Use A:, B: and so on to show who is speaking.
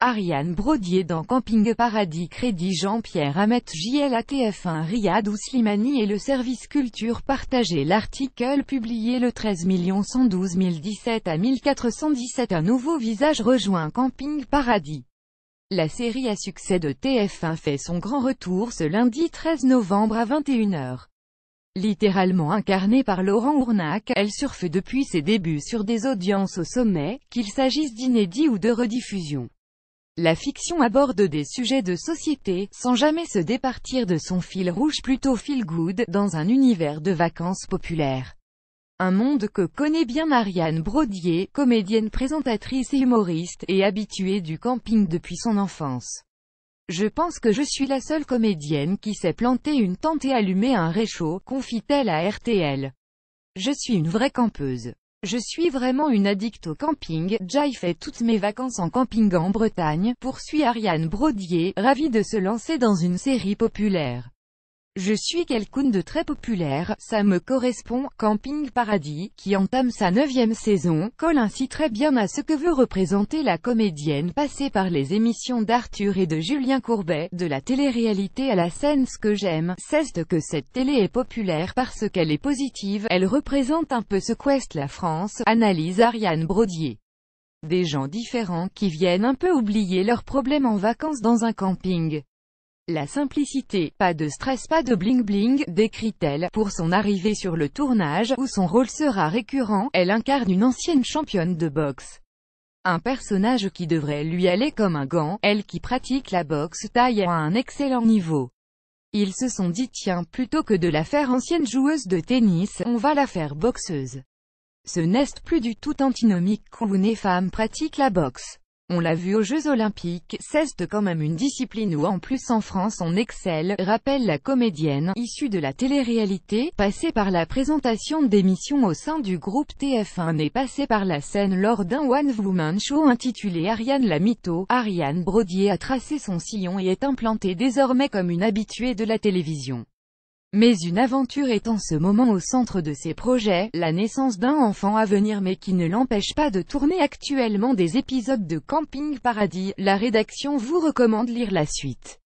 A: Ariane Brodier dans Camping Paradis. Crédit Jean-Pierre Hamet JL TF1 Riyad ou Slimani et le service culture partagé. L'article publié le 13 112 017 à 1417. Un nouveau visage rejoint Camping Paradis. La série à succès de TF1 fait son grand retour ce lundi 13 novembre à 21 h. Littéralement incarnée par Laurent Ournac, elle surfe depuis ses débuts sur des audiences au sommet, qu'il s'agisse d'inédits ou de rediffusions. La fiction aborde des sujets de société, sans jamais se départir de son fil rouge plutôt feel-good, dans un univers de vacances populaires. Un monde que connaît bien Ariane Brodier, comédienne, présentatrice et humoriste, et habituée du camping depuis son enfance. Je pense que je suis la seule comédienne qui sait planter une tente et allumer un réchaud, confie-t-elle à RTL. Je suis une vraie campeuse. Je suis vraiment une addict au camping, j'ai fait toutes mes vacances en camping en Bretagne, poursuit Ariane Brodier, ravie de se lancer dans une série populaire. Je suis quelqu'un de très populaire, ça me correspond. Camping Paradis, qui entame sa 9e saison, colle ainsi très bien à ce que veut représenter la comédienne passée par les émissions d'Arthur et de Julien Courbet, de la télé-réalité à la scène. Ce que j'aime, c'est que cette télé est populaire parce qu'elle est positive, elle représente un peu ce qu'est la France, analyse Ariane Brodier. Des gens différents qui viennent un peu oublier leurs problèmes en vacances dans un camping. La simplicité, pas de stress, pas de bling-bling, décrit-elle. Pour son arrivée sur le tournage, où son rôle sera récurrent, elle incarne une ancienne championne de boxe. Un personnage qui devrait lui aller comme un gant, elle qui pratique la boxe taille à un excellent niveau. Ils se sont dit tiens, plutôt que de la faire ancienne joueuse de tennis, on va la faire boxeuse. Ce n'est plus du tout antinomique quand une femme pratique la boxe. On l'a vu aux Jeux Olympiques, c'est quand même une discipline où en plus en France on excelle, rappelle la comédienne, issue de la télé-réalité, passée par la présentation d'émissions au sein du groupe TF1 et passée par la scène lors d'un one-woman show intitulé Ariane la mytho. Ariane Brodier a tracé son sillon et est implantée désormais comme une habituée de la télévision. Mais une aventure est en ce moment au centre de ses projets, la naissance d'un enfant à venir mais qui ne l'empêche pas de tourner actuellement des épisodes de Camping Paradis. La rédaction vous recommande lire la suite.